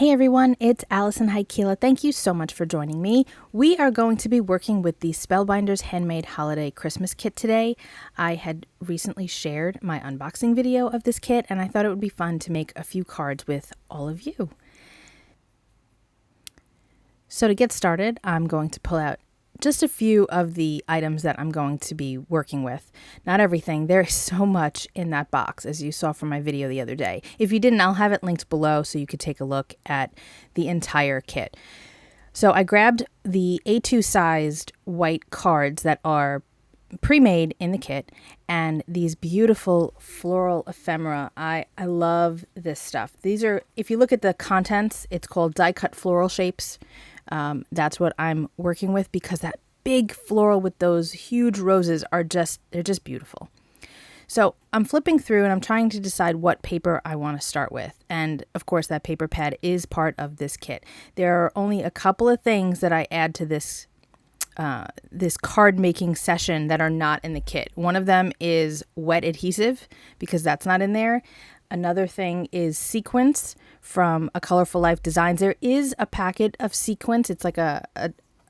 Hey everyone, it's Alison Heikkila. Thank you so much for joining me. We are going to be working with the Spellbinders Handmade Holiday Christmas Kit today. I had recently shared my unboxing video of this kit and I thought it would be fun to make a few cards with all of you. So to get started, I'm going to pull out just a few of the items that I'm going to be working with. Not everything. There is so much in that box, as you saw from my video the other day. If you didn't, I'll have it linked below so you could take a look at the entire kit. So I grabbed the A2 sized white cards that are pre-made in the kit and these beautiful floral ephemera. I love this stuff. These are, if you look at the contents, it's called die cut floral shapes. That's what I'm working with because that big floral with those huge roses are they're just beautiful. So I'm flipping through and I'm trying to decide what paper I want to start with. And of course that paper pad is part of this kit. There are only a couple of things that I add to this card making session that are not in the kit. One of them is wet adhesive because that's not in there. Another thing is sequins from A Colorful Life Designs. There is a packet of sequins. It's like a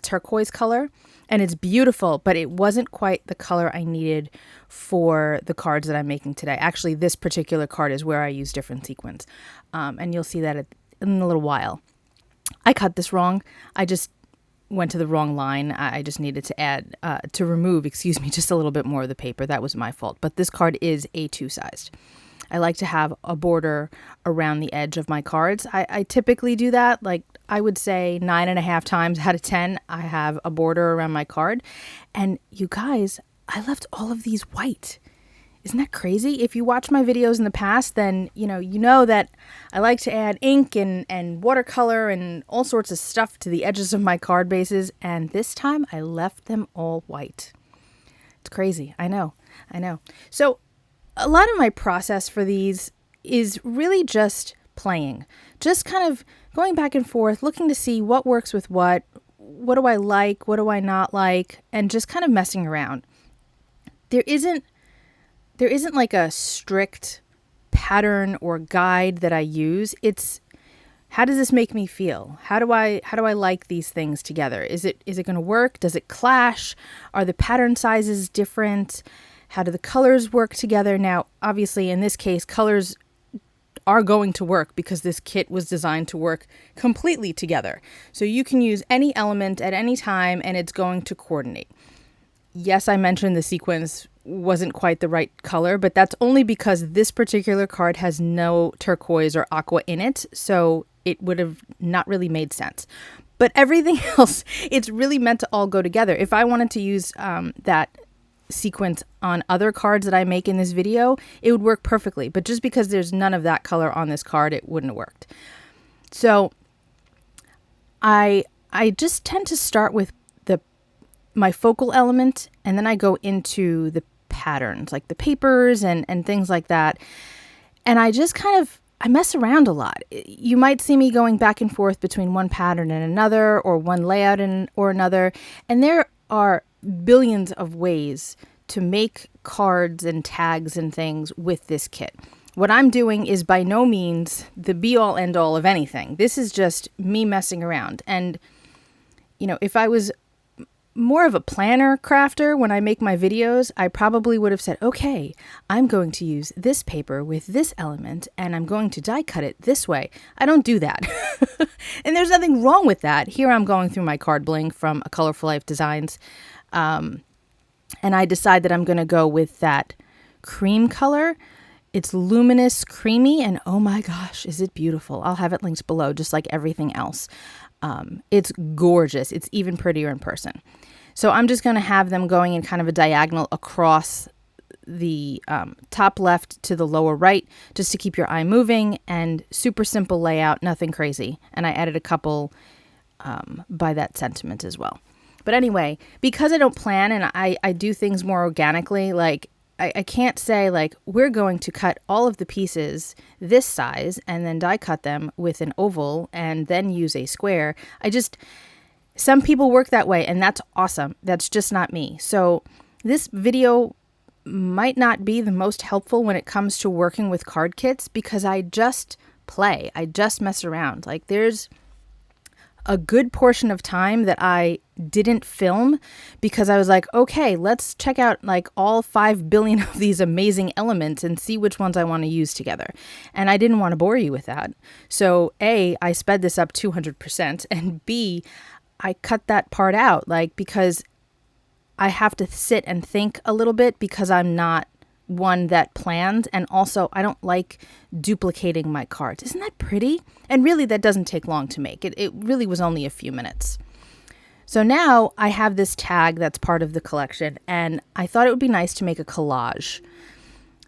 turquoise color and it's beautiful, but it wasn't quite the color I needed for the cards that I'm making today. Actually, this particular card is where I use different sequins. And you'll see that in a little while. I cut this wrong. I just went to the wrong line. I just needed to remove just a little bit more of the paper. That was my fault. But this card is A2 sized. I like to have a border around the edge of my cards. I typically do that, like I would say 9.5 times out of 10, I have a border around my card. And you guys, I left all of these white. Isn't that crazy? If you watch my videos in the past, then you know that I like to add ink and watercolor and all sorts of stuff to the edges of my card bases. And this time I left them all white. It's crazy. I know. So a lot of my process for these is really just playing, just kind of going back and forth, looking to see what works with what do I like, what do I not like, and just kind of messing around. There isn't like a strict pattern or guide that I use. It's how does this make me feel? How do I like these things together? Is it going to work? Does it clash? Are the pattern sizes different? How do the colors work together? Now, obviously, in this case, colors are going to work because this kit was designed to work completely together. So you can use any element at any time and it's going to coordinate. Yes, I mentioned the sequins wasn't quite the right color, but that's only because this particular card has no turquoise or aqua in it, so it would have not really made sense. But everything else, it's really meant to all go together. If I wanted to use that sequence on other cards that I make in this video, it would work perfectly. But just because there's none of that color on this card, it wouldn't have worked. So I just tend to start with my focal element, and then I go into the patterns, like the papers and things like that. And I just I mess around a lot. You might see me going back and forth between one pattern and another, or one layout or another. And there are billions of ways to make cards and tags and things with this kit. What I'm doing is by no means the be-all end-all of anything. This is just me messing around. And, if I was more of a planner crafter when I make my videos, I probably would have said, okay, I'm going to use this paper with this element and I'm going to die cut it this way. I don't do that. And there's nothing wrong with that. Here I'm going through my card bling from A Colorful Life Designs. And I decide that I'm going to go with that cream color. It's luminous, creamy, and oh my gosh, is it beautiful. I'll have it linked below, just like everything else. It's gorgeous. It's even prettier in person. So I'm just going to have them going in kind of a diagonal across the top left to the lower right, just to keep your eye moving, and super simple layout, nothing crazy. And I added a couple by that sentiment as well. But anyway, because I don't plan and I do things more organically, like I can't say like we're going to cut all of the pieces this size and then die cut them with an oval and then use a square. Some people work that way and that's awesome. That's just not me. So this video might not be the most helpful when it comes to working with card kits because I just play. I just mess around. Like there's a good portion of time that I didn't film because I was like, okay, let's check out like all 5 billion of these amazing elements and see which ones I want to use together. And I didn't want to bore you with that. So A, I sped this up 200%, and B, I cut that part out, like, because I have to sit and think a little bit because I'm not one that planned, and also I don't like duplicating my cards. Isn't that pretty? And really that doesn't take long to make. It really was only a few minutes. So now I have this tag that's part of the collection, and I thought it would be nice to make a collage.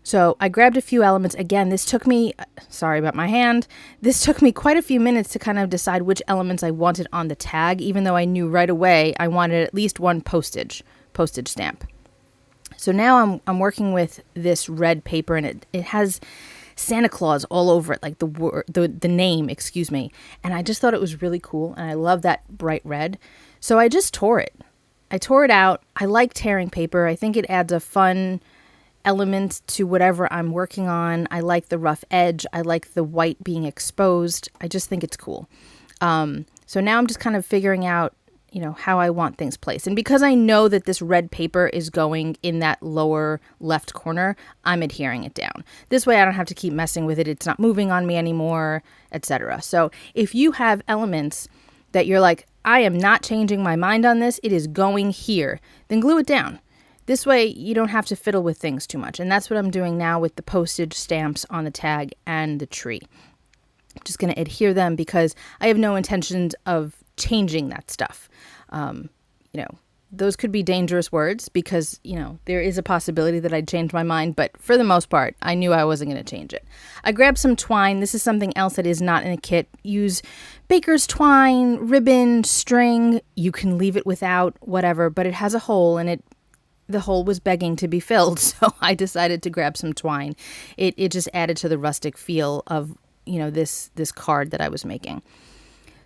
So I grabbed a few elements. Again, this took me, sorry about my hand, this took me quite a few minutes to kind of decide which elements I wanted on the tag, even though I knew right away I wanted at least one postage stamp. So now I'm working with this red paper, and it has Santa Claus all over it, like the name, excuse me. And I just thought it was really cool, and I love that bright red. So I just tore it. I tore it out. I like tearing paper. I think it adds a fun element to whatever I'm working on. I like the rough edge. I like the white being exposed. I just think it's cool. So now I'm just kind of figuring out, how I want things placed. And because I know that this red paper is going in that lower left corner, I'm adhering it down. This way I don't have to keep messing with it. It's not moving on me anymore, etc. So if you have elements that you're like, I am not changing my mind on this, it is going here, then glue it down. This way you don't have to fiddle with things too much. And that's what I'm doing now with the postage stamps on the tag and the tree. I'm just going to adhere them because I have no intentions of changing that stuff. Those could be dangerous words because, there is a possibility that I'd change my mind. But for the most part, I knew I wasn't going to change it. I grabbed some twine. This is something else that is not in the kit. Use baker's twine, ribbon, string. You can leave it without, whatever, but it has a hole, and the hole was begging to be filled. So I decided to grab some twine. It just added to the rustic feel of, this card that I was making.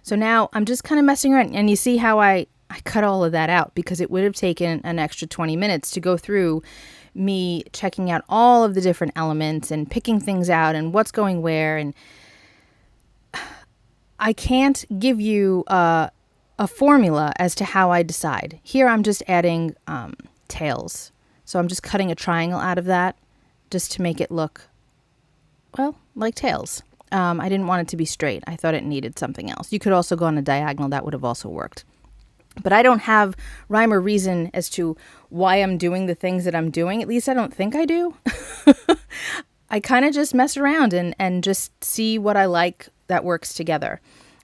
So now I'm just kind of messing around, and you see how I cut all of that out because it would have taken an extra 20 minutes to go through me checking out all of the different elements and picking things out and what's going where. And I can't give you a formula as to how I decide. Here I'm just adding tails. So I'm just cutting a triangle out of that just to make it look, well, like tails. I didn't want it to be straight. I thought it needed something else. You could also go on a diagonal. That would have also worked. But I don't have rhyme or reason as to why I'm doing the things that I'm doing. At least I don't think I do. I kind of just mess around and just see what I like that works together.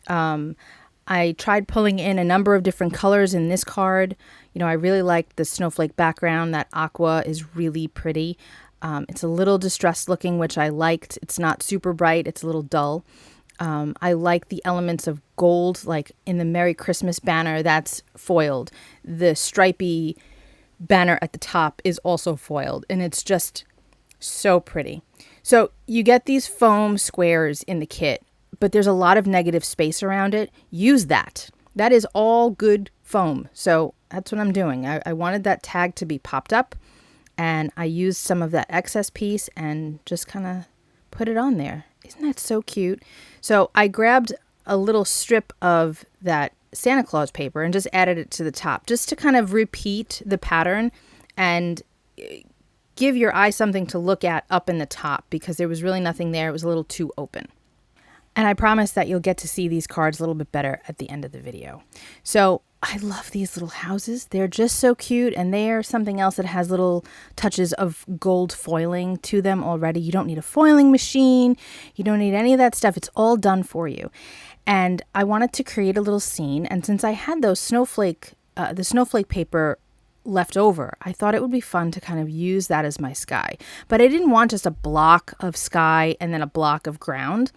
I tried pulling in a number of different colors in this card. I really liked the snowflake background. That aqua is really pretty. It's a little distressed looking, which I liked. It's not super bright. It's a little dull. I like the elements of gold, like in the Merry Christmas banner, that's foiled. The stripy banner at the top is also foiled, and it's just so pretty. So you get these foam squares in the kit, but there's a lot of negative space around it. Use that. That is all good foam. So that's what I'm doing. I wanted that tag to be popped up, and I used some of that excess piece and just kind of put it on there. Isn't that so cute? So I grabbed a little strip of that Santa Claus paper and just added it to the top, just to kind of repeat the pattern and give your eye something to look at up in the top, because there was really nothing there. It was a little too open. And I promise that you'll get to see these cards a little bit better at the end of the video. So I love these little houses. They're just so cute, and they're something else that has little touches of gold foiling to them already. You don't need a foiling machine. You don't need any of that stuff. It's all done for you. And I wanted to create a little scene, and since I had those the snowflake paper left over, I thought it would be fun to kind of use that as my sky. But I didn't want just a block of sky and then a block of ground.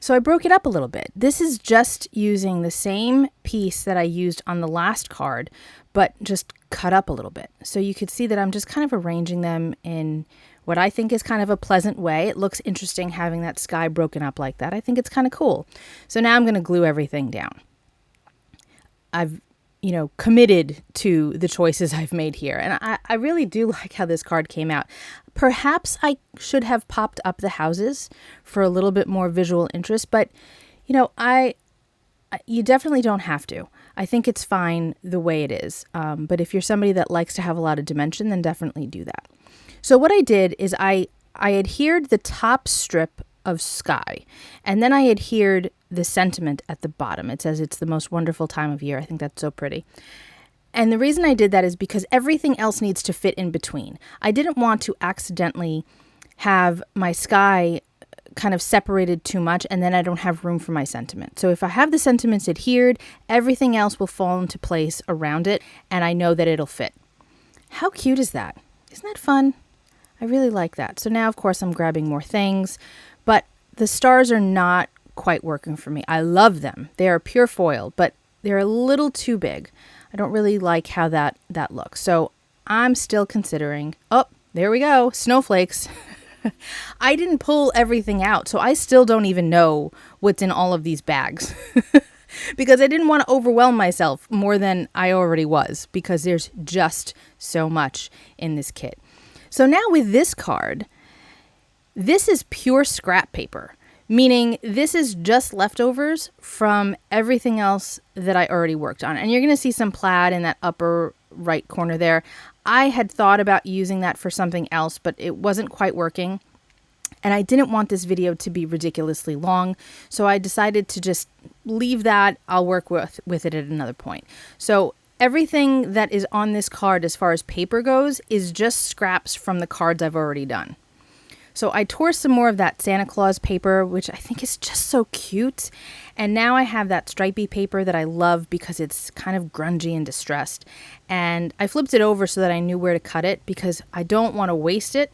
So I broke it up a little bit. This is just using the same piece that I used on the last card, but just cut up a little bit. So you could see that I'm just kind of arranging them in what I think is kind of a pleasant way. It looks interesting having that sky broken up like that. I think it's kind of cool. So now I'm going to glue everything down. I've committed to the choices I've made here. And I really do like how this card came out. Perhaps I should have popped up the houses for a little bit more visual interest, but you know, you definitely don't have to. I think it's fine the way it is. But if you're somebody that likes to have a lot of dimension, then definitely do that. So what I did is I adhered the top strip of sky, and then I adhered the sentiment at the bottom. It says it's the most wonderful time of year. I think that's so pretty. And the reason I did that is because everything else needs to fit in between. I didn't want to accidentally have my sky kind of separated too much, and then I don't have room for my sentiment. So if I have the sentiments adhered, everything else will fall into place around it, and I know that it'll fit. How cute is that? Isn't that fun? I really like that. So now, of course, I'm grabbing more things, but the stars are not quite working for me. I love them. They are pure foil, but they're a little too big. I don't really like how that looks. So I'm still considering, oh, there we go, snowflakes. I didn't pull everything out, so I still don't even know what's in all of these bags because I didn't want to overwhelm myself more than I already was, because there's just so much in this kit. So now with this card, this is pure scrap paper, meaning this is just leftovers from everything else that I already worked on. And you're going to see some plaid in that upper right corner there. I had thought about using that for something else, but it wasn't quite working. And I didn't want this video to be ridiculously long, so I decided to just leave that. I'll work with it at another point. So everything that is on this card as far as paper goes is just scraps from the cards I've already done. So I tore some more of that Santa Claus paper, which I think is just so cute. And now I have that stripy paper that I love because it's kind of grungy and distressed. And I flipped it over so that I knew where to cut it because I don't want to waste it.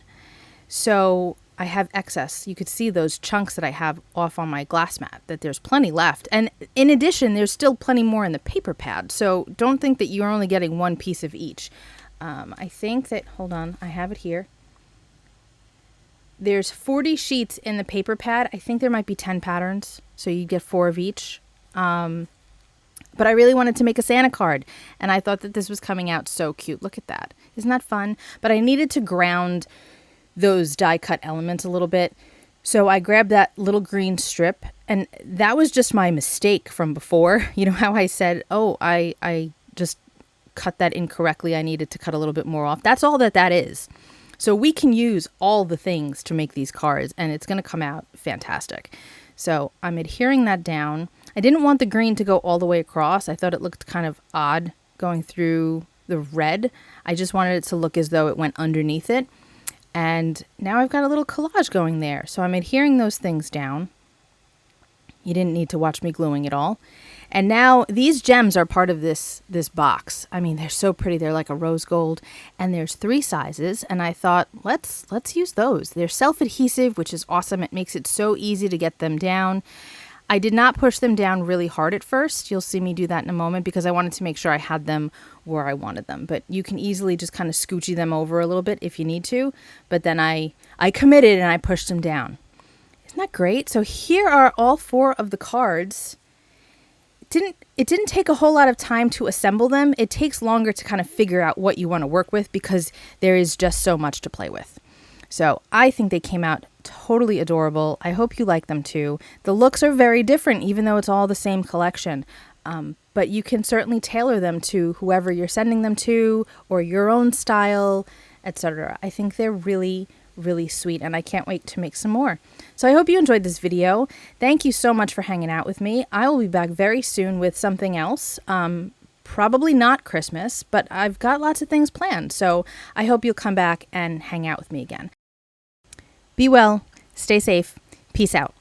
So I have excess. You could see those chunks that I have off on my glass mat, that there's plenty left. And in addition, there's still plenty more in the paper pad. So don't think that you're only getting one piece of each. I think that, hold on, I have it here. There's 40 sheets in the paper pad. I think there might be 10 patterns, so you get 4 of each. But I really wanted to make a Santa card, and I thought that this was coming out so cute. Look at that. Isn't that fun? But I needed to ground those die-cut elements a little bit, so I grabbed that little green strip, and that was just my mistake from before. You know how I said, oh, I just cut that incorrectly. I needed to cut a little bit more off. That's all that is. So we can use all the things to make these cards, and it's going to come out fantastic. So I'm adhering that down. I didn't want the green to go all the way across. I thought it looked kind of odd going through the red. I just wanted it to look as though it went underneath it. And now I've got a little collage going there. So I'm adhering those things down. You didn't need to watch me gluing it all. And now these gems are part of this box. I mean, they're so pretty. They're like a rose gold. And there's 3 sizes. And I thought, let's use those. They're self-adhesive, which is awesome. It makes it so easy to get them down. I did not push them down really hard at first. You'll see me do that in a moment because I wanted to make sure I had them where I wanted them. But you can easily just kind of scoochy them over a little bit if you need to. But then I committed and I pushed them down. Isn't that great? So here are all 4 of the cards. It didn't take a whole lot of time to assemble them. It takes longer to kind of figure out what you want to work with because there is just so much to play with. So I think they came out totally adorable. I hope you like them too. The looks are very different, even though it's all the same collection. But you can certainly tailor them to whoever you're sending them to or your own style, etc. I think they're really, really sweet, and I can't wait to make some more. So I hope you enjoyed this video. Thank you so much for hanging out with me. I will be back very soon with something else. Probably not Christmas, but I've got lots of things planned. So I hope you'll come back and hang out with me again. Be well, stay safe, peace out.